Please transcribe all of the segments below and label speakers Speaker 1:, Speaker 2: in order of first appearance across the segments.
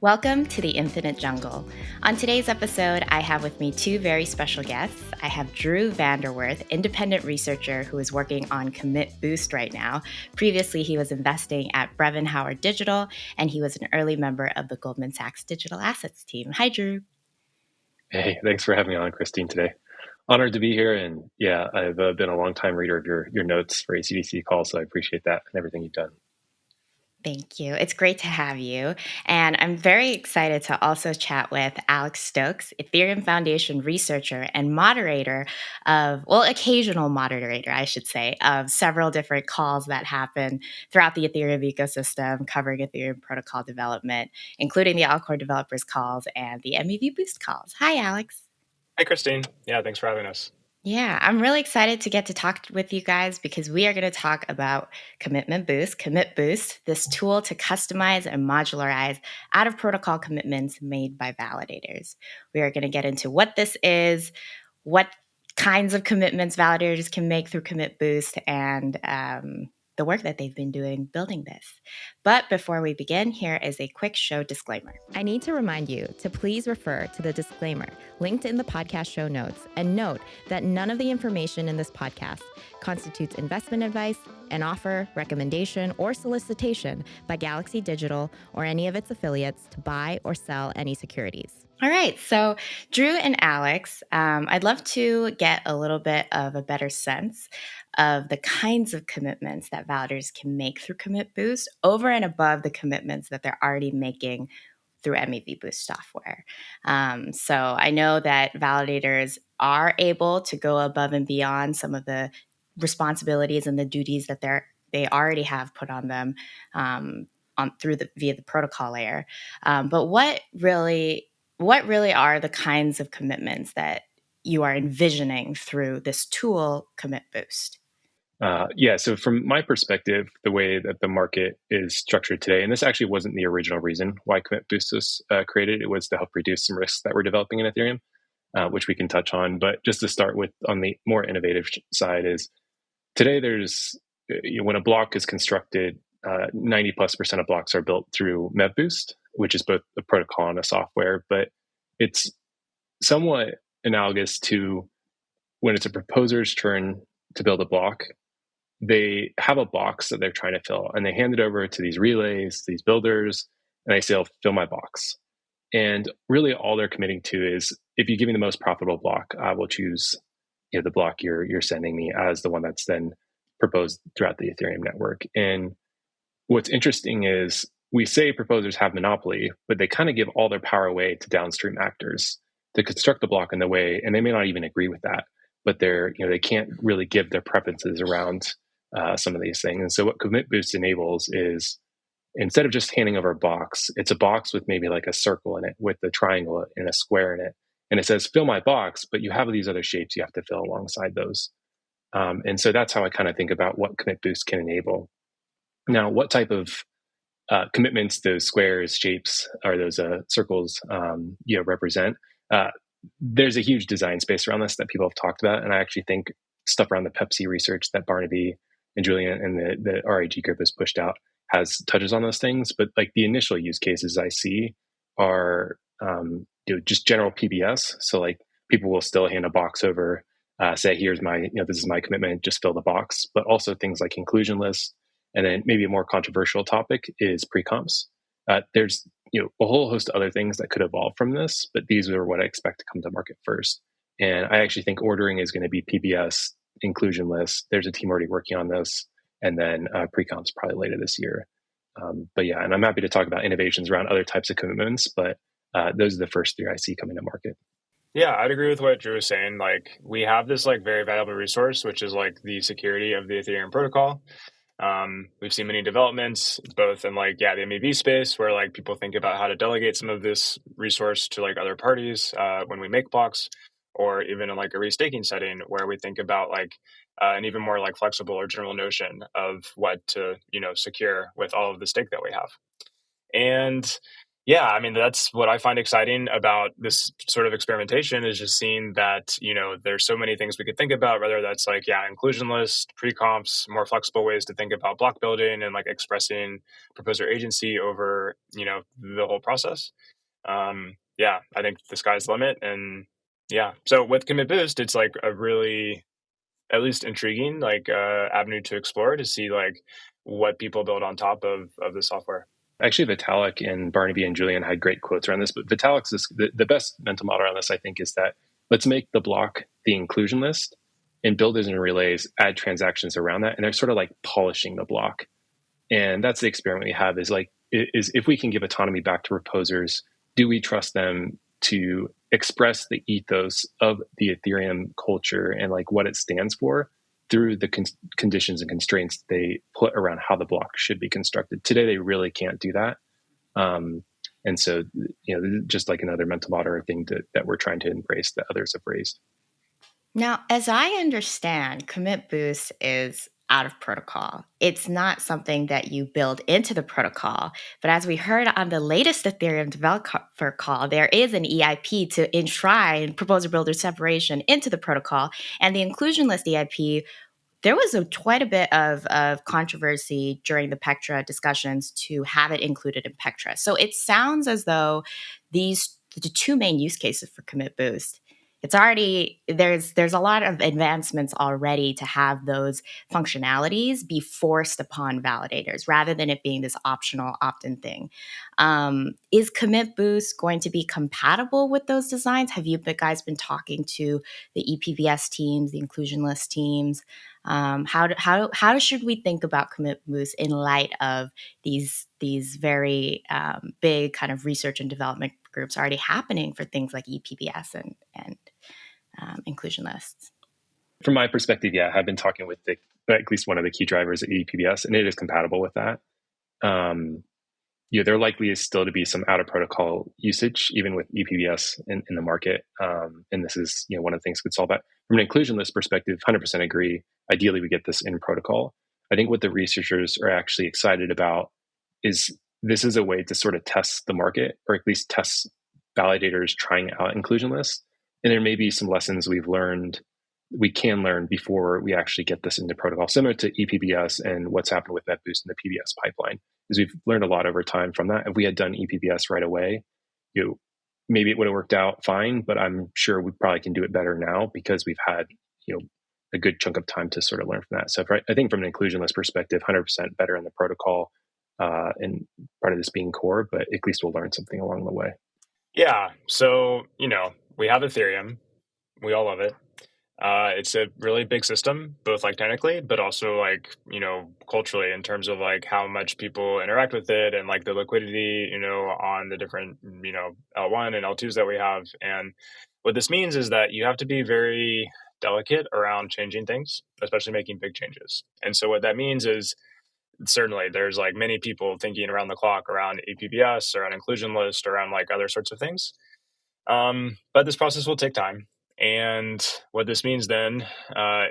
Speaker 1: Welcome to the Infinite Jungle. On today's episode, I have with me two very special guests. I have Drew Van der Werff, independent researcher who is working on MEV-Boost right now. Previously, he was investing at Brevin Howard Digital, and he was an early member of the Goldman Sachs Digital Assets team. Hi, Drew.
Speaker 2: Hey, thanks for having me on, Christine, today. Honored to be here. And yeah, I've been a long-time reader of your notes for ACDC calls, so I appreciate that and everything you've done.
Speaker 1: Thank you. It's great to have you. And I'm very excited to also chat with Alex Stokes, Ethereum Foundation Researcher and occasional moderator, I should say, of several different calls that happen throughout the Ethereum ecosystem covering Ethereum protocol development, including the Alcor developers calls and the MEV-Boost calls. Hi, Alex.
Speaker 3: Hi, Christine. Yeah, thanks for having us.
Speaker 1: Yeah, I'm really excited to get to talk with you guys because we are going to talk about Commit Boost, this tool to customize and modularize out of protocol commitments made by validators. We are going to get into what this is, what kinds of commitments validators can make through Commit Boost, and the work that they've been doing building this. But before we begin, here is a quick show disclaimer. I need to remind you to please refer to the disclaimer linked in the podcast show notes and note that none of the information in this podcast constitutes investment advice, an offer, recommendation, or solicitation by Galaxy Digital or any of its affiliates to buy or sell any securities. All right, so Drew and Alex, I'd love to get a little bit of a better sense of the kinds of commitments that validators can make through Commit Boost over and above the commitments that they're already making through MEV-Boost software. So I know that validators are able to go above and beyond some of the responsibilities and the duties that they already have put on them via the protocol layer. But what really are the kinds of commitments that you are envisioning through this tool, Commit Boost?
Speaker 2: So from my perspective, the way that the market is structured today, and this actually wasn't the original reason why Commit Boost was created, it was to help reduce some risks that we're developing in Ethereum, which we can touch on. But just to start with, on the more innovative side is, today there's, when a block is constructed, 90+% of blocks are built through MEV-Boost, which is both a protocol and a software, but it's somewhat analogous to when it's a proposer's turn to build a block. They have a box that they're trying to fill, and they hand it over to these relays, these builders, and they say, "I'll fill my box." And really all they're committing to is, if you give me the most profitable block, I will choose the block you're sending me as the one that's then proposed throughout the Ethereum network. And what's interesting is, we say proposers have monopoly, but they kind of give all their power away to downstream actors to construct the block in the way, and they may not even agree with that, but they can't really give their preferences around some of these things. And so what Commit Boost enables is, instead of just handing over a box, it's a box with maybe like a circle in it with a triangle and a square in it. And it says, "Fill my box," but you have these other shapes you have to fill alongside those. And so that's how I kind of think about what Commit Boost can enable. Now, what type of commitments those squares, shapes, or those circles represent? There's a huge design space around this that people have talked about. And I actually think stuff around the Pepsi research that Barnaby and Julian and the RAG group has pushed out has touches on those things. But like the initial use cases I see are just general PBS. So like people will still hand a box over, say, "Here's my, this is my commitment, just fill the box." But also things like inclusion lists. And then maybe a more controversial topic is Preconfs. There's a whole host of other things that could evolve from this, but these are what I expect to come to market first. And I actually think ordering is going to be PBS, inclusion lists. There's a team already working on this, and then Preconfs probably later this year. But yeah, and I'm happy to talk about innovations around other types of commitments, but those are the first three I see coming to market.
Speaker 3: Yeah, I'd agree with what Drew was saying. Like, we have this very valuable resource, which is the security of the Ethereum protocol. We've seen many developments, both in the MEV space, where people think about how to delegate some of this resource to other parties when we make blocks, or even in a restaking setting where we think about an even more flexible or general notion of what to secure with all of the stake that we have. And Yeah, I mean, that's what I find exciting about this sort of experimentation is just seeing that, there's so many things we could think about, whether that's like, inclusion list, pre-comps, more flexible ways to think about block building and like expressing proposer agency over, the whole process. I think the sky's the limit. And yeah, so with Commit Boost, it's like a really, at least intriguing, like avenue to explore to see like what people build on top of the software.
Speaker 2: Actually, Vitalik and Barnaby and Julian had great quotes around this, but Vitalik's the best mental model on this, I think, is that let's make the block the inclusion list and builders and relays add transactions around that. And they're sort of like polishing the block. And that's the experiment we have is if we can give autonomy back to proposers, do we trust them to express the ethos of the Ethereum culture and like what it stands for through the conditions and constraints they put around how the block should be constructed. Today, they really can't do that. And so, just like another mental model thing that we're trying to embrace that others have raised.
Speaker 1: Now, as I understand, Commit Boost is out of protocol. It's not something that you build into the protocol. But as we heard on the latest Ethereum developer call, there is an EIP to enshrine proposer builder separation into the protocol. And the inclusion list EIP, there was quite a bit of controversy during the Pectra discussions to have it included in Pectra. So it sounds as though the two main use cases for Commit Boost, it's already there's a lot of advancements already to have those functionalities be forced upon validators rather than it being this optional opt-in thing. Is Commit Boost going to be compatible with those designs? Have you guys been talking to the ePBS teams, the inclusion list teams? How should we think about Commit Boost in light of these very big kind of research and development groups already happening for things like ePBS and inclusion lists?
Speaker 2: From my perspective, I've been talking with at least one of the key drivers at ePBS, and it is compatible with that. There likely is still to be some out of protocol usage, even with ePBS in the market. And this is one of the things could solve that. From an inclusion list perspective, 100% agree. Ideally, we get this in protocol. I think what the researchers are actually excited about is this is a way to sort of test the market, or at least test validators trying out inclusion lists. And there may be some lessons we can learn before we actually get this into protocol, similar to ePBS and what's happened with MEV-Boost in the PBS pipeline, is we've learned a lot over time from that. If we had done ePBS right away, maybe it would have worked out fine, but I'm sure we probably can do it better now because we've had, a good chunk of time to sort of learn from that. So I think from an inclusion list perspective, 100% better in the protocol, and part of this being core, but at least we'll learn something along the way.
Speaker 3: Yeah. So, we have Ethereum. We all love it. It's a really big system, both like technically, but also like, culturally in terms of like how much people interact with it and like the liquidity, on the different, L1 and L2s that we have. And what this means is that you have to be very delicate around changing things, especially making big changes. And so what that means is certainly there's like many people thinking around the clock around ePBS, around inclusion list, around like other sorts of things. But this process will take time. And what this means then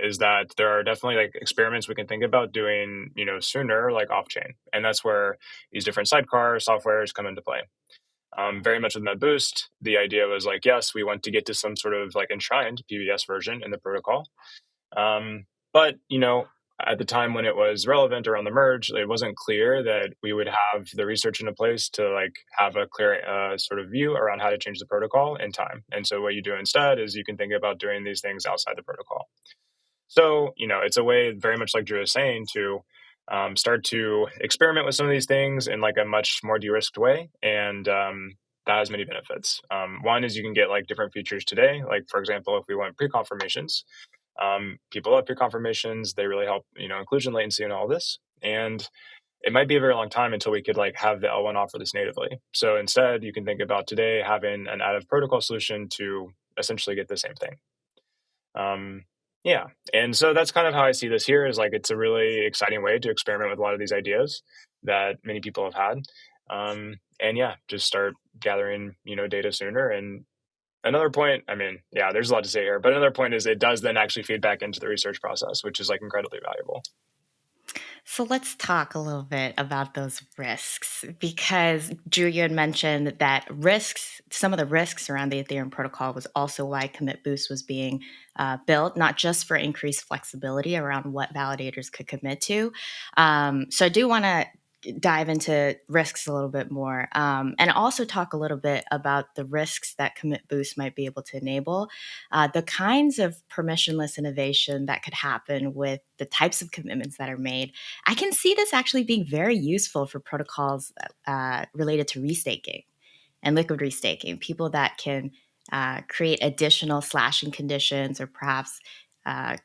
Speaker 3: is that there are definitely like experiments we can think about doing, sooner, like off chain. And that's where these different sidecar softwares come into play. Very much with MEV-Boost, the idea was like, yes, we want to get to some sort of like enshrined PBS version in the protocol. But, at the time when it was relevant around the merge, it wasn't clear that we would have the research in a place to like have a clear sort of view around how to change the protocol in time. And so what you do instead is you can think about doing these things outside the protocol. So, it's a way very much like Drew was saying to start to experiment with some of these things in like a much more de-risked way. And that has many benefits. One is you can get like different features today. Like, for example, if we want pre-confirmations, people love pre-confirmations. They really help, inclusion latency and all this. And it might be a very long time until we could like have the L1 offer this natively. So instead, you can think about today having an out of protocol solution to essentially get the same thing. And so that's kind of how I see this here is like, it's a really exciting way to experiment with a lot of these ideas that many people have had. Just start gathering, data sooner. And another point, there's a lot to say here, but another point is it does then actually feed back into the research process, which is like incredibly valuable.
Speaker 1: So let's talk a little bit about those risks because Drew, you had mentioned that risks, some of the risks around the Ethereum protocol was also why Commit Boost was being built, not just for increased flexibility around what validators could commit to. So I do want to dive into risks a little bit more and also talk a little bit about the risks that Commit Boost might be able to enable, the kinds of permissionless innovation that could happen with the types of commitments that are made. I can see this actually being very useful for protocols related to restaking and liquid restaking, people that can create additional slashing conditions or perhaps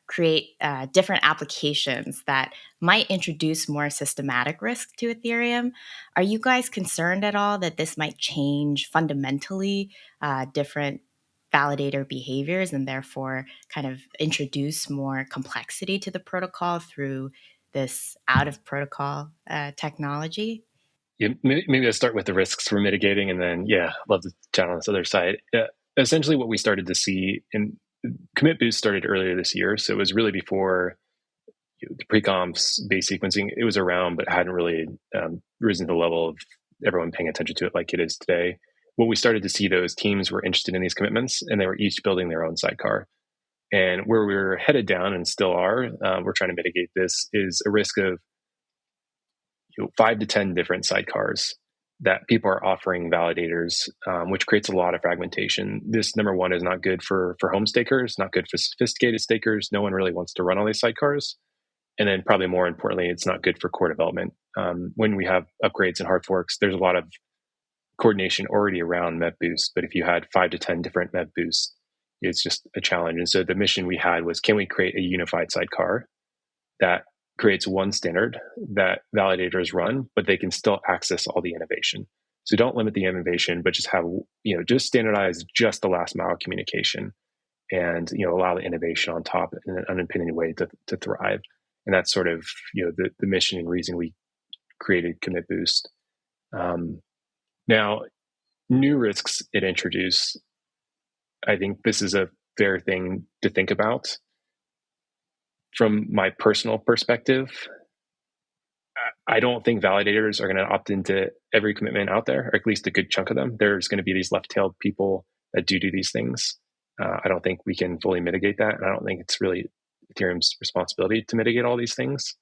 Speaker 1: create different applications that might introduce more systematic risk to Ethereum. Are you guys concerned at all that this might change fundamentally different validator behaviors and therefore kind of introduce more complexity to the protocol through this out of protocol technology?
Speaker 2: Yeah, maybe I'll start with the risks we're mitigating, and then love to chat on this other side. Essentially, what we started to see in Commit Boost started earlier this year, so it was really before the Preconfs base sequencing. It was around, but hadn't really risen to the level of everyone paying attention to it like it is today. What we started to see, those teams were interested in these commitments, and they were each building their own sidecar. And where we were headed down, and still are, we're trying to mitigate this, is a risk of 5 to 10 different sidecars that people are offering validators, which creates a lot of fragmentation. This, number one, is not good for home stakers, not good for sophisticated stakers. No one really wants to run all these sidecars. And then probably more importantly, it's not good for core development. When we have upgrades and hard forks, there's a lot of coordination already around MEV-Boost. But if you had 5 to 10 different MEV-Boosts, it's just a challenge. And so the mission we had was, can we create a unified sidecar that creates one standard that validators run, but they can still access all the innovation. So don't limit the innovation, but just have, just standardize just the last mile communication and, allow the innovation on top in an unimpeded way to thrive. And that's sort of, the mission and reason we created Commit Boost. Now, new risks it introduced, I think this is a fair thing to think about. From my personal perspective, I don't think validators are going to opt into every commitment out there, or at least a good chunk of them. There's going to be these left-tailed people that do these things. I don't think we can fully mitigate that, and I don't think it's really Ethereum's responsibility to mitigate all these things.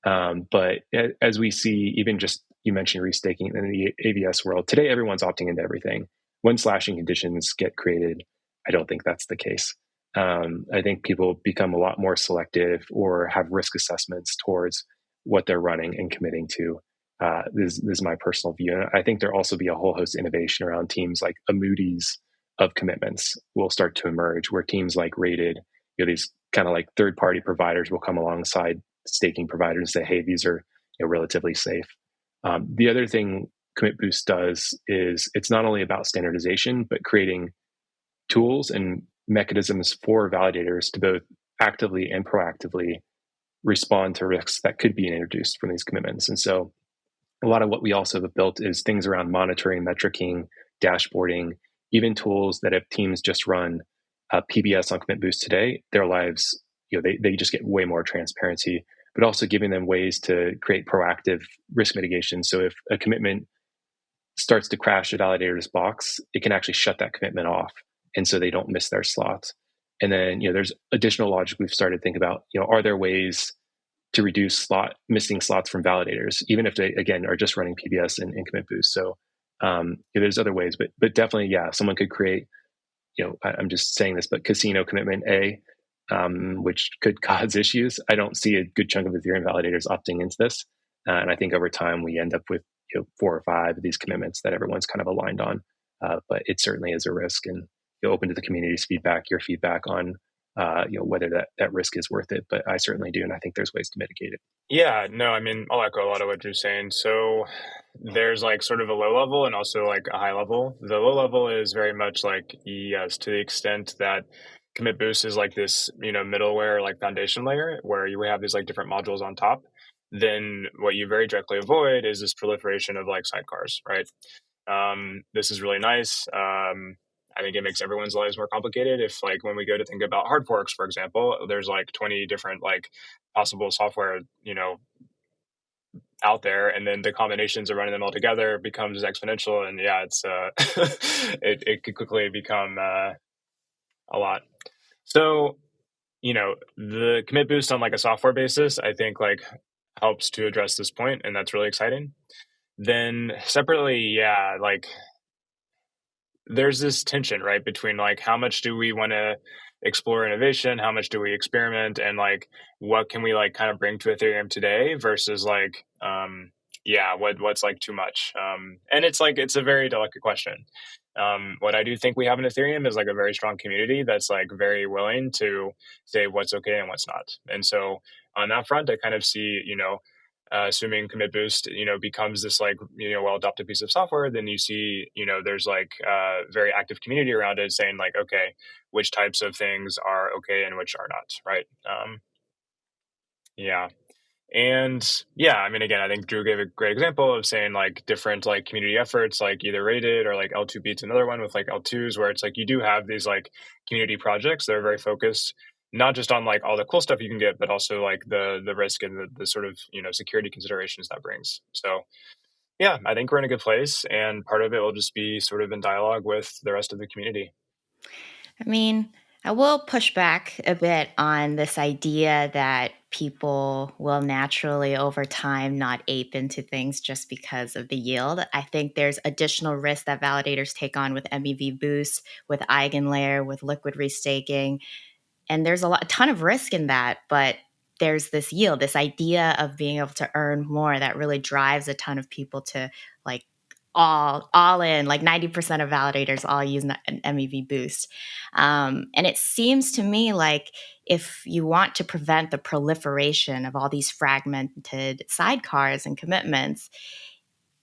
Speaker 2: But as we see, even just, you mentioned restaking in the ABS world, today everyone's opting into everything. When slashing conditions get created, I don't think that's the case. I think people become a lot more selective or have risk assessments towards what they're running and committing to. This is my personal view. And I think there'll also be a whole host of innovation around teams like a Moody's of commitments will start to emerge, where teams like Rated, these kind of like third-party providers will come alongside staking providers and say, hey, these are relatively safe. The other thing Commit Boost does is it's not only about standardization, but creating tools and mechanisms for validators to both actively and proactively respond to risks that could be introduced from these commitments. And so a lot of what we also have built is things around monitoring, metricing, dashboarding, even tools that if teams just run PBS on Commit Boost today, their lives, they just get way more transparency, but also giving them ways to create proactive risk mitigation. So if a commitment starts to crash a validator's box, it can actually shut that commitment off. And so they don't miss their slots. And then, there's additional logic we've started to think about, are there ways to reduce missing slots from validators, even if they, again, are just running PBS and Commit Boost. So there's other ways, but definitely, someone could create, I'm just saying this, but casino commitment A, which could cause issues. I don't see a good chunk of Ethereum validators opting into this. And I think over time we end up with 4 or 5 of these commitments that everyone's kind of aligned on. But it certainly is a risk, and open to the community's feedback, your feedback on whether that risk is worth it. But I certainly do, and I think there's ways to mitigate it.
Speaker 3: Yeah, no, I mean, I'll echo a lot of what you're saying. So there's like sort of a low level and also like a high level. The low level is very much like EES, to the extent that Commit Boost is like this, middleware, like foundation layer where you have these like different modules on top. Then what you very directly avoid is this proliferation of like sidecars, right? This is really nice. I think it makes everyone's lives more complicated. If like when we go to think about hard forks, for example, there's like 20 different like possible software, out there, and then the combinations of running them all together becomes exponential. And yeah, it's it could quickly become a lot. So, the commit boost on like a software basis, I think like helps to address this point, and that's really exciting. Then separately, yeah, like there's this tension, right, between like how much do we want to explore innovation, how much do we experiment, and like what can we like kind of bring to Ethereum today versus like yeah, what's like too much. And it's like it's a very delicate question. What I do think we have in Ethereum is like a very strong community that's like very willing to say what's okay and what's not. And so on that front, I kind of see, assuming commit boost, becomes this like, well adopted piece of software, then you see, there's like very active community around it saying like, okay, which types of things are okay and which are not, right? Yeah. And yeah, I mean, again, I think Drew gave a great example of saying like different like community efforts, like either rated or like L2 beats another one with like L2s, where it's like you do have these like community projects that are very focused, not just on like all the cool stuff you can get, but also like the risk and the sort of, security considerations that brings. So yeah, I think we're in a good place. And part of it will just be sort of in dialogue with the rest of the community.
Speaker 1: I mean, I will push back a bit on this idea that people will naturally over time not ape into things just because of the yield. I think there's additional risk that validators take on with MEV-Boost, with Eigenlayer, with liquid restaking. And there's a ton of risk in that, but there's this yield, this idea of being able to earn more that really drives a ton of people to like all in, like 90% of validators all use an MEV-Boost. And it seems to me like if you want to prevent the proliferation of all these fragmented sidecars and commitments,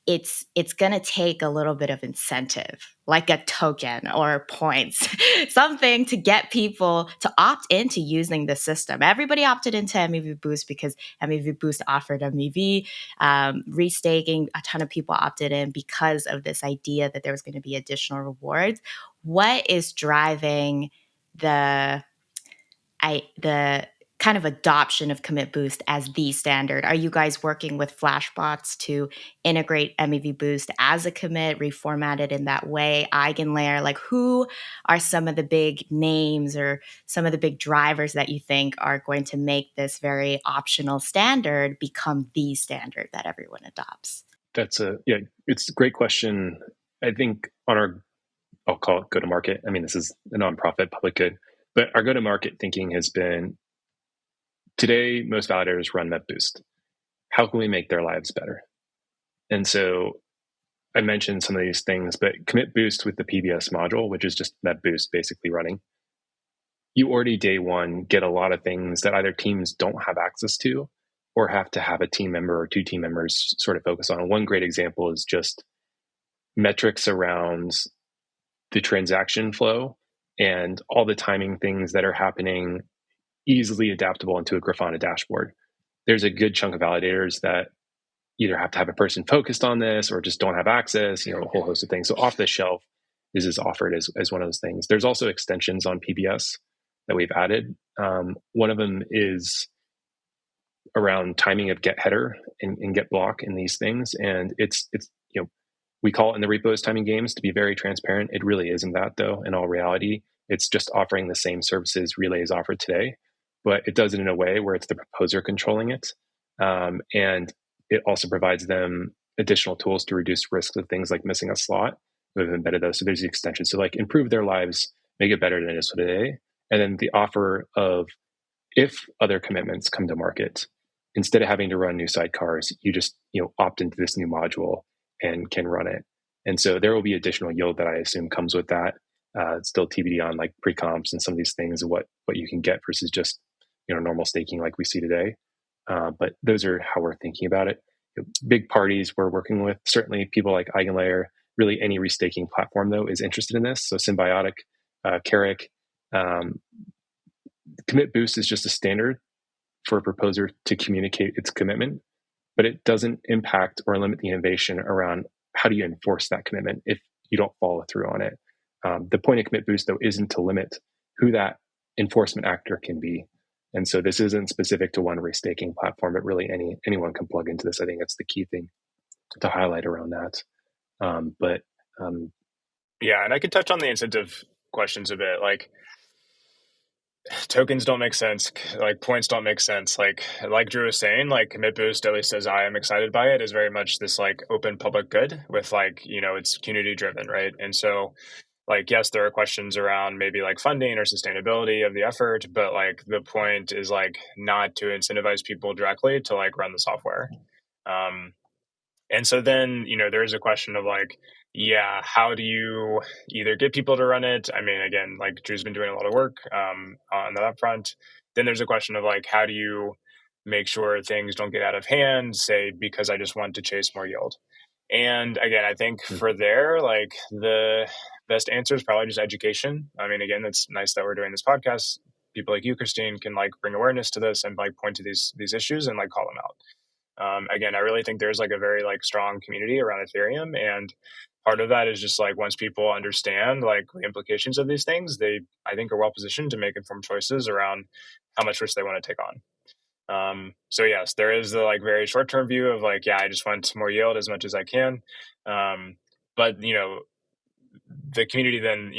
Speaker 1: it's going to take a little bit of incentive, like a token or points, something to get people to opt into using the system. Everybody opted into MEV-Boost because MEV-Boost offered MEV restaking. A ton of people opted in because of this idea that there was going to be additional rewards. What is driving the kind of adoption of Commit Boost as the standard? Are you guys working with Flashbots to integrate MEV-Boost as a commit, reformat it in that way? Eigenlayer, like who are some of the big names or some of the big drivers that you think are going to make this very optional standard become the standard that everyone adopts?
Speaker 2: It's a great question. I think on our, I'll call it go-to-market. I mean, this is a nonprofit public good, but our go-to-market thinking has been, today, most validators run MEV-Boost. How can we make their lives better? And so I mentioned some of these things, but Commit Boost with the PBS module, which is just MEV-Boost basically running, you already day one get a lot of things that either teams don't have access to or have to have a team member or two team members sort of focus on. One great example is just metrics around the transaction flow and all the timing things that are happening, easily adaptable into a Grafana dashboard. There's a good chunk of validators that either have to have a person focused on this or just don't have access, a whole host of things. So off the shelf is offered as one of those things. There's also extensions on PBS that we've added. One of them is around timing of get header and get block in these things. And it's we call it in the repos timing games to be very transparent. It really isn't that though. In all reality, it's just offering the same services Relay is offered today, but it does it in a way where it's the proposer controlling it. And it also provides them additional tools to reduce risks of things like missing a slot. We've embedded those. So there's the extension. So like improve their lives, make it better than it is today. And then the offer of, if other commitments come to market, instead of having to run new sidecars, you just opt into this new module and can run it. And so there will be additional yield that I assume comes with that. It's still TBD on like preconfs and some of these things, what you can get versus just normal staking like we see today. But those are how we're thinking about it. Big parties we're working with, certainly people like Eigenlayer, really any restaking platform though is interested in this. So Symbiotic, Carrick, Commit Boost is just a standard for a proposer to communicate its commitment, but it doesn't impact or limit the innovation around how do you enforce that commitment if you don't follow through on it. The point of Commit Boost though isn't to limit who that enforcement actor can be. And so this isn't specific to one risk-taking platform, but really anyone can plug into this. I think that's the key thing to highlight around that.
Speaker 3: Yeah, and I could touch on the incentive questions a bit. Like, tokens don't make sense, like points don't make sense. Like Drew was saying, like commit boost, at least as I am excited by it, is very much this like open public good with like, it's community driven, right? And so like, yes, there are questions around maybe like funding or sustainability of the effort, but like the point is like not to incentivize people directly to like run the software. And so then, there is a question of like, yeah, how do you either get people to run it? I mean, again, like Drew's been doing a lot of work on that front. Then there's a question of like, how do you make sure things don't get out of hand, say, because I just want to chase more yield? And again, I think for there, like the best answer is probably just education. I mean, again, it's nice that we're doing this podcast. People like you, Christine, can like bring awareness to this and like point to these issues and like call them out. Again, I really think there's like a very like strong community around Ethereum, and part of that is just like once people understand like the implications of these things, they I think are well positioned to make informed choices around how much risk they want to take on. So yes, there is the like very short term view of like, yeah, I just want more yield as much as I can. But the community then,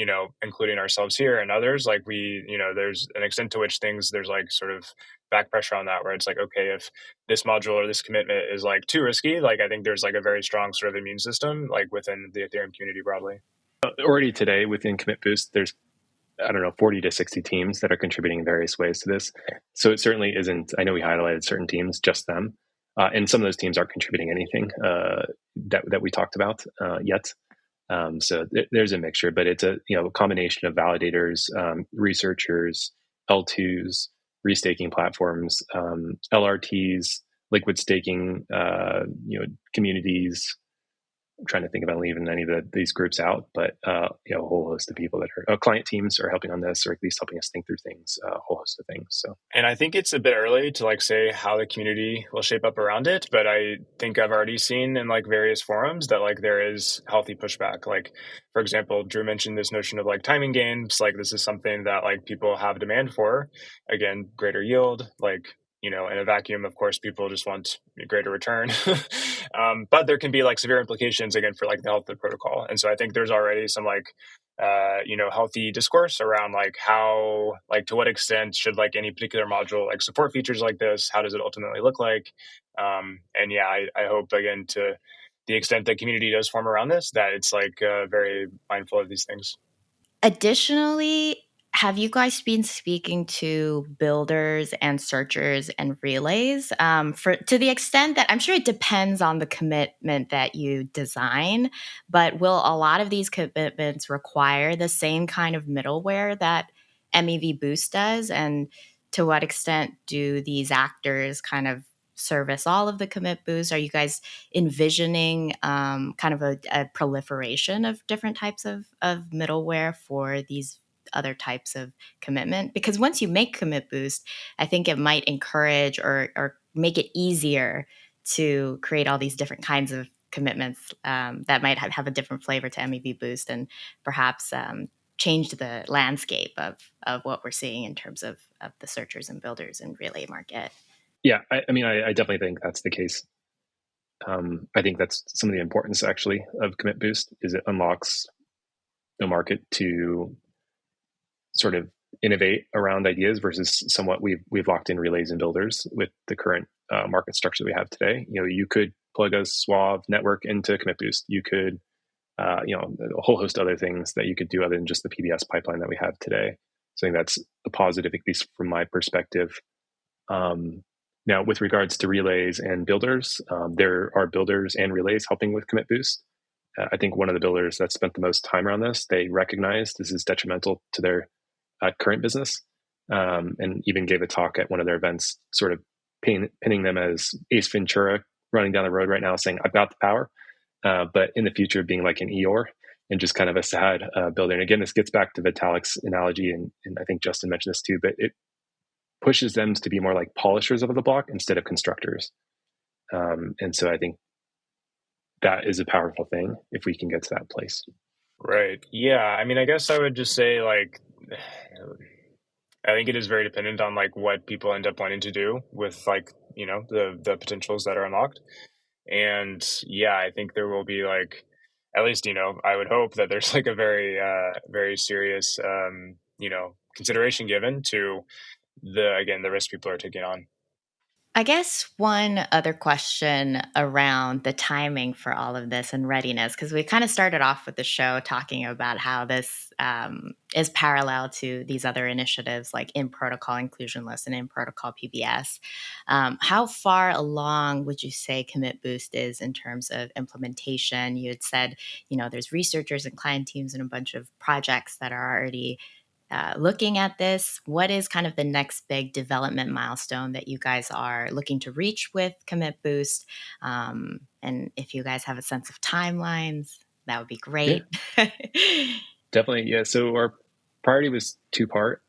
Speaker 3: including ourselves here and others, like we, there's an extent to which there's like sort of back pressure on that where it's like, okay, if this module or this commitment is like too risky, like I think there's like a very strong sort of immune system like within the Ethereum community broadly.
Speaker 2: Already today within Commit Boost, there's 40 to 60 teams that are contributing in various ways to this. So it certainly isn't, I know we highlighted certain teams, just them. And some of those teams aren't contributing anything that we talked about yet. So there's a mixture, but it's a combination of validators, researchers, L2s, restaking platforms, LRTs, liquid staking, communities. I'm trying to think about leaving any of these groups out, but a whole host of people that are client teams are helping on this, or at least helping us think through things, a whole host of things. So,
Speaker 3: and I think it's a bit early to like say how the community will shape up around it, but I think I've already seen in like various forums that like there is healthy pushback. Like, for example, Drew mentioned this notion of like timing games. Like this is something that like people have demand for. Again, greater yield, like in a vacuum, of course, people just want a greater return. But there can be like severe implications again for like the health of the protocol. And so I think there's already some like, healthy discourse around like how, like to what extent should like any particular module like support features like this? How does it ultimately look like? And yeah, I hope again to the extent that community does form around this, that it's like very mindful of these things.
Speaker 1: Additionally, have you guys been speaking to builders and searchers and relays to the extent that I'm sure it depends on the commitment that you design, but will a lot of these commitments require the same kind of middleware that MEV-Boost does? And to what extent do these actors kind of service all of the commit boosts? Are you guys envisioning kind of a proliferation of different types of middleware for these other types of commitment? Because once you make commit boost, I think it might encourage or make it easier to create all these different kinds of commitments that might have a different flavor to MEV-Boost and perhaps change the landscape of what we're seeing in terms of the searchers and builders and relay market.
Speaker 2: Yeah, I mean, I definitely think that's the case. I think that's some of the importance actually of Commit Boost is it unlocks the market to sort of innovate around ideas versus somewhat we've locked in relays and builders with the current market structure that we have today. You could plug a Suave network into Commit Boost. You could, a whole host of other things that you could do other than just the PBS pipeline that we have today. So I think that's a positive, at least from my perspective. Now, with regards to relays and builders, there are builders and relays helping with Commit Boost. I think one of the builders that spent the most time around this, they recognized this is detrimental to their current business, and even gave a talk at one of their events, sort of pinning them as Ace Ventura running down the road right now, saying, "I've got the power," but in the future being like an Eeyore and just kind of a sad builder. And again, this gets back to Vitalik's analogy, and I think Justin mentioned this too, but it pushes them to be more like polishers of the block instead of constructors. And so I think that is a powerful thing if we can get to that place.
Speaker 3: Right. Yeah. I mean, I guess I would just say like, I think it is very dependent on like what people end up wanting to do with like, the potentials that are unlocked. And yeah, I think there will be like, at least, I would hope that there's like a very serious, consideration given to the risk people are taking on.
Speaker 1: I guess one other question around the timing for all of this and readiness, because we kind of started off with the show talking about how this is parallel to these other initiatives like in protocol inclusion list and in protocol PBS. How far along would you say Commit Boost is in terms of implementation? You had said, there's researchers and client teams and a bunch of projects that are already looking at this. What is kind of the next big development milestone that you guys are looking to reach with Commit Boost? And if you guys have a sense of timelines, that would be
Speaker 2: Yeah,
Speaker 1: great.
Speaker 2: definitely. Yeah. So our priority was two-part.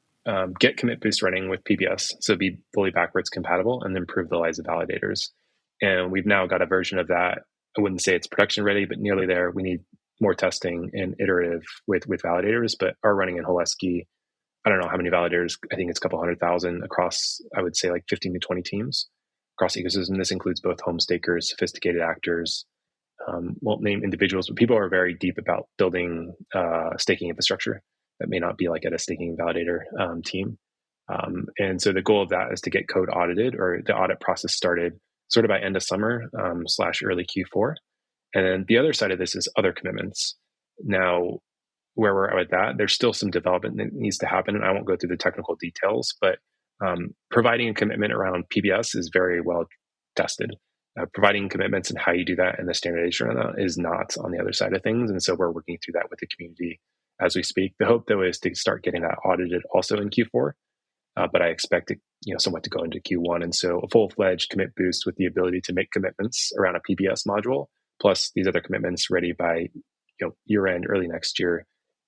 Speaker 2: Get commit boost running with PBS, so be fully backwards compatible, and then improve the lives of validators. And we've now got a version of that. I wouldn't say it's production ready, but nearly there. We need more testing and iterative with validators, but are running in Holesky. I don't know how many validators. I think it's a couple 100,000 across, I would say like 15 to 20 teams across the ecosystem. This includes both home stakers, sophisticated actors, won't name individuals, but people are very deep about building staking infrastructure that may not be like at a staking validator team. And so the goal of that is to get code audited or the audit process started sort of by end of summer / early Q4. And then the other side of this is other commitments. Now, where we're at with that, there's still some development that needs to happen. And I won't go through the technical details, but providing a commitment around PBS is very well tested. Providing commitments and how you do that and the standardization around that is not on the other side of things. And so we're working through that with the community as we speak. The hope, though, is to start getting that audited also in Q4. But I expect it, somewhat to go into Q1. And so a full-fledged commit boost with the ability to make commitments around a PBS module, plus these other commitments ready by year end, early next year.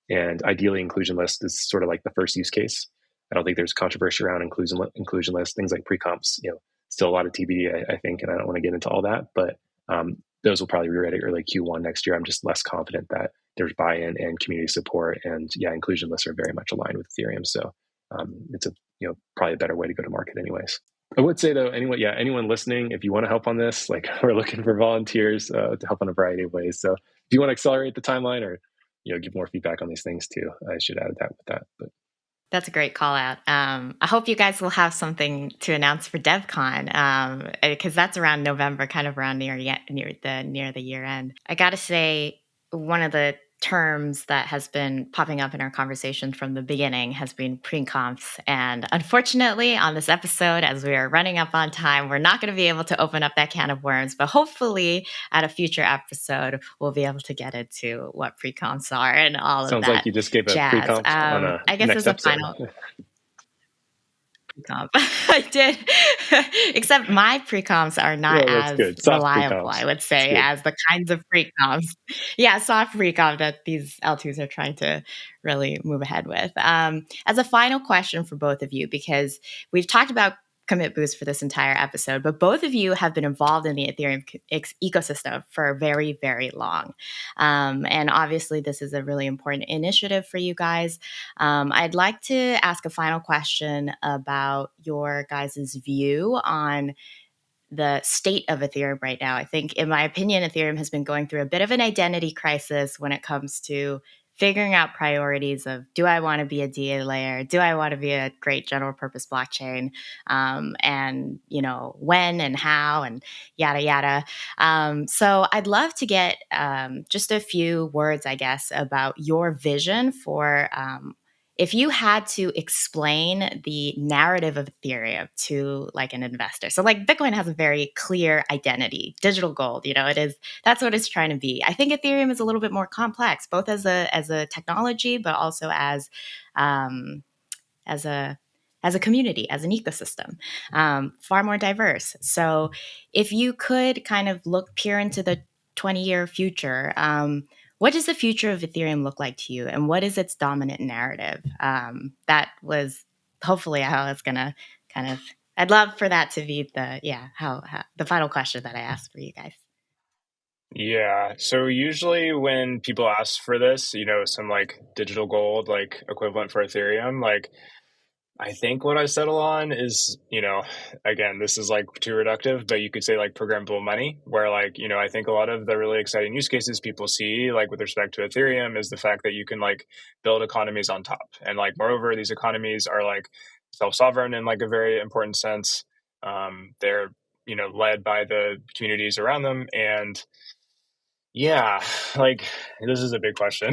Speaker 2: And ideally, inclusion list is sort of like the first use case. I don't think there's controversy around inclusion list. Things like preconfs, still a lot of TBD, I think, and I don't want to get into all that. But those will probably be ready early Q1 next year. I'm just less confident that there's buy-in and community support. And yeah, inclusion lists are very much aligned with Ethereum. So it's probably a better way to go to market anyways. I would say though, anyone listening, if you want to help on this, like we're looking for volunteers to help in a variety of ways. So if you want to accelerate the timeline or give more feedback on these things too, I should add that with that. But
Speaker 1: That's a great call out. I hope you guys will have something to announce for DevCon because that's around November, kind of around near the year end. I got to say, one of the terms that has been popping up in our conversation from the beginning has been preconfs. And unfortunately, on this episode, as we are running up on time, we're not going to be able to open up that can of worms. But hopefully, at a future episode, we'll be able to get into what preconfs are and all of
Speaker 2: sounds
Speaker 1: that
Speaker 2: like you just gave a
Speaker 1: jazz.
Speaker 2: pre-conf on a
Speaker 1: I guess
Speaker 2: next
Speaker 1: as a
Speaker 2: episode.
Speaker 1: final pre-conf, I did, except my pre-confs are not
Speaker 2: Well, that's
Speaker 1: as
Speaker 2: good. Soft
Speaker 1: reliable,
Speaker 2: pre-confs.
Speaker 1: I would say,
Speaker 2: That's
Speaker 1: as the kinds of pre-confs. Yeah, soft pre-conf that these L2s are trying to really move ahead with. As a final question for both of you, because we've talked about Commit Boost for this entire episode, but both of you have been involved in the Ethereum ecosystem for very, very long. And obviously, this is a really important initiative for you guys. I'd like to ask a final question about your guys' view on the state of Ethereum right now. I think, in my opinion, Ethereum has been going through a bit of an identity crisis when it comes to figuring out priorities of, do I want to be a DA layer? Do I want to be a great general purpose blockchain? And, when and how and yada, yada. So I'd love to get just a few words, I guess, about your vision for if you had to explain the narrative of Ethereum to like an investor. So like Bitcoin has a very clear identity, digital gold, that's what it's trying to be. I think Ethereum is a little bit more complex, both as a technology, but also um, as a community, as an ecosystem, far more diverse. So if you could kind of peer into the 20-year future, what does the future of Ethereum look like to you? And what is its dominant narrative? That was hopefully how I was going to kind of, I'd love for that to be how the final question that I asked for you guys.
Speaker 3: Yeah. So usually when people ask for this, some like digital gold, like equivalent for Ethereum, like I think what I settle on is, again, this is like too reductive, but you could say like programmable money, where like, I think a lot of the really exciting use cases people see, like with respect to Ethereum, is the fact that you can like build economies on top. And like, moreover, these economies are like self-sovereign in like a very important sense. They're, led by the communities around them. And yeah, like this is a big question.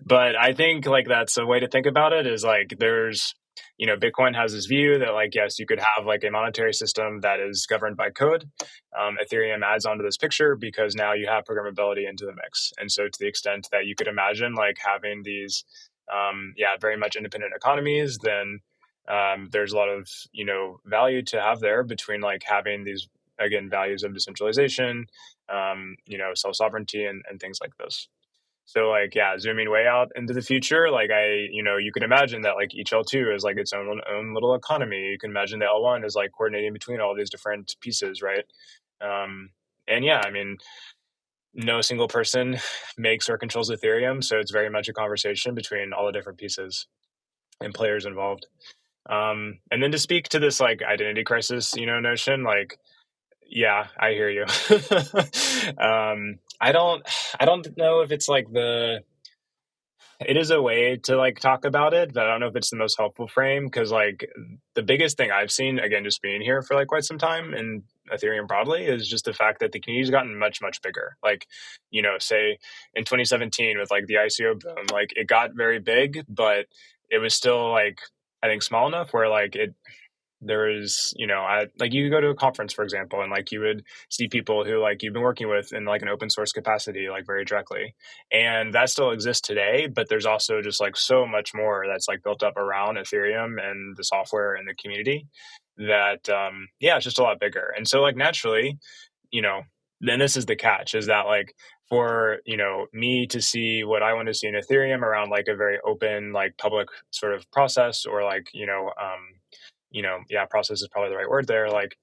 Speaker 3: But I think like that's a way to think about it is like there's Bitcoin has this view that like yes, you could have like a monetary system that is governed by code. Ethereum adds onto this picture because now you have programmability into the mix. And so to the extent that you could imagine like having these very much independent economies, then there's a lot of value to have there between like having these again values of decentralization, self-sovereignty and things like this. So like, yeah, zooming way out into the future, like you can imagine that like each L2 is like its own little economy. You can imagine the L1 is like coordinating between all these different pieces, right? And yeah, I mean, no single person makes or controls Ethereum, so it's very much a conversation between all the different pieces and players involved. And then to speak to this like identity crisis, notion, like yeah, I hear you. I don't know if it's like it is a way to like talk about it, but I don't know if it's the most helpful frame because like the biggest thing I've seen, again, just being here for like quite some time and Ethereum broadly is just the fact that the community's gotten much, much bigger. Like, say in 2017 with like the ICO boom, like it got very big, but it was still like, I think small enough where like there is, like you go to a conference, for example, and like you would see people who like you've been working with in like an open source capacity, like very directly. And that still exists today, but there's also just like so much more that's like built up around Ethereum and the software and the community that, it's just a lot bigger. And so like naturally, then this is the catch is that like for, me to see what I want to see in Ethereum around like a very open, like public sort of process or like, process is probably the right word there. Like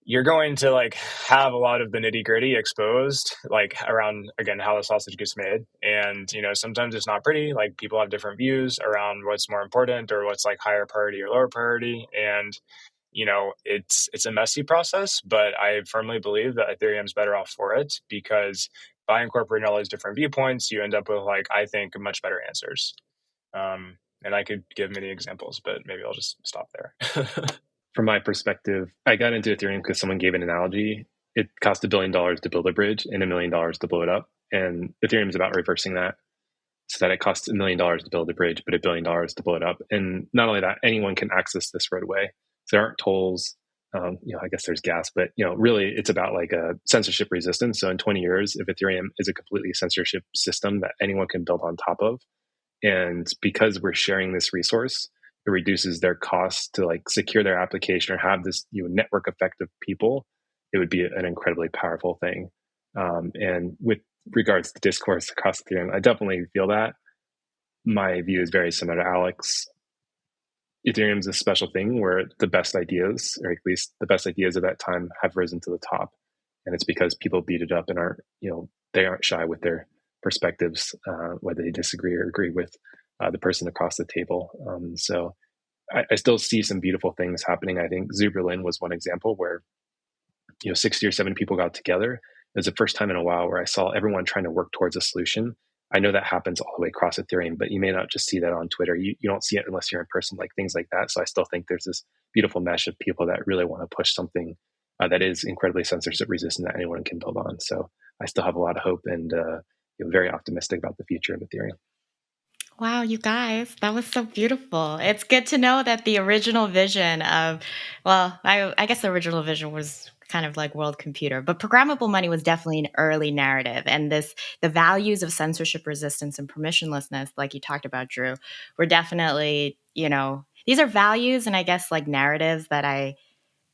Speaker 3: you're going to like have a lot of the nitty gritty exposed, like around again how the sausage gets made, and sometimes it's not pretty. Like people have different views around what's more important or what's like higher priority or lower priority, and it's a messy process. But I firmly believe that Ethereum's better off for it because by incorporating all these different viewpoints, you end up with like I think much better answers. And I could give many examples, but maybe I'll just stop there.
Speaker 2: From my perspective, I got into Ethereum because someone gave an analogy. It cost $1 billion to build a bridge and $1 million to blow it up. And Ethereum is about reversing that so that it costs $1 million to build a bridge, but $1 billion to blow it up. And not only that, anyone can access this right away. So there aren't tolls. I guess there's gas, but really it's about like a censorship resistance. So in 20 years, if Ethereum is a completely censorship system that anyone can build on top of, and because we're sharing this resource, it reduces their costs to like secure their application or have this network effect of people. It would be an incredibly powerful thing. And with regards to discourse across Ethereum, I definitely feel that. My view is very similar to Alex. Ethereum is a special thing where the best ideas, or at least the best ideas of that time, have risen to the top, and it's because people beat it up and aren't, they aren't shy with their perspectives, whether they disagree or agree with the person across the table. So I still see some beautiful things happening. I think Zuberlin was one example where 60 or 70 people got together. It was the first time in a while where I saw everyone trying to work towards a solution. I know that happens all the way across Ethereum, but you may not just see that on Twitter. You don't see it unless you're in person, like things like that. So I still think there's this beautiful mesh of people that really want to push something that is incredibly censorship resistant that anyone can build on. So I still have a lot of hope and very optimistic about the future of Ethereum.
Speaker 1: Wow, you guys, that was so beautiful. It's good to know that the original vision of, well, I guess the original vision was kind of like world computer, but programmable money was definitely an early narrative. And the values of censorship resistance and permissionlessness, like you talked about, Drew, were definitely, these are values and I guess like narratives that I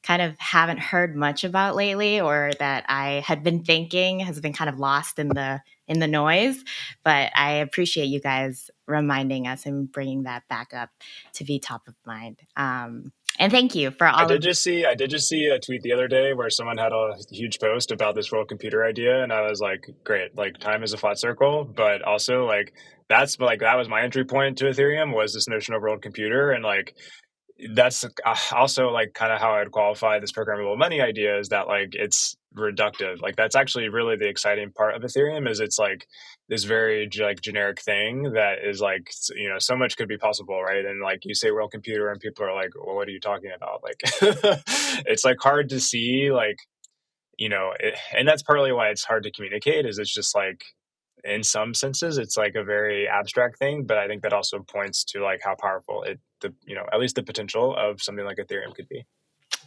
Speaker 1: kind of haven't heard much about lately, or that I had been thinking has been kind of lost in the noise. But I appreciate you guys reminding us and bringing that back up to be top of mind. And thank you for all
Speaker 3: I did just see a tweet the other day where someone had a huge post about this world computer idea, and I was like, great, like time is a flat circle, but also like that was my entry point to Ethereum, was this notion of world computer. And like, that's also like kind of how I'd qualify this programmable money idea, is that like it's reductive. Like that's actually really the exciting part of Ethereum, is it's like this very like generic thing that is like, you know, so much could be possible, right? And like you say world computer and people are like, well, what are you talking about? Like it's like hard to see, like, you know, and that's partly why it's hard to communicate, is it's just like, in some senses it's like a very abstract thing, but I think that also points to like how powerful you know, at least the potential of something like Ethereum could be.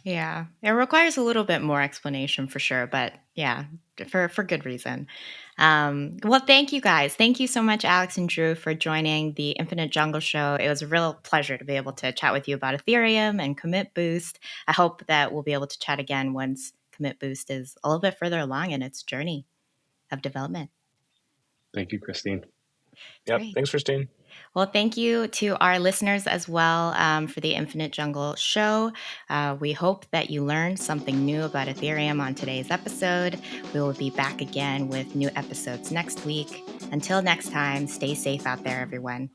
Speaker 1: Yeah, it requires a little bit more explanation for sure, but yeah, for good reason. Well, thank you guys. Thank you so much, Alex and Drew, for joining the Infinite Jungle Show. It was a real pleasure to be able to chat with you about Ethereum and Commit Boost. I hope that we'll be able to chat again once Commit Boost is a little bit further along in its journey of development.
Speaker 2: Thank you, Christine.
Speaker 3: Yep.
Speaker 1: Great.
Speaker 3: Thanks, Christine.
Speaker 1: Well, thank you to our listeners as well for the Infinite Jungle Show. We hope that you learned something new about Ethereum on today's episode. We will be back again with new episodes next week. Until next time, stay safe out there, everyone.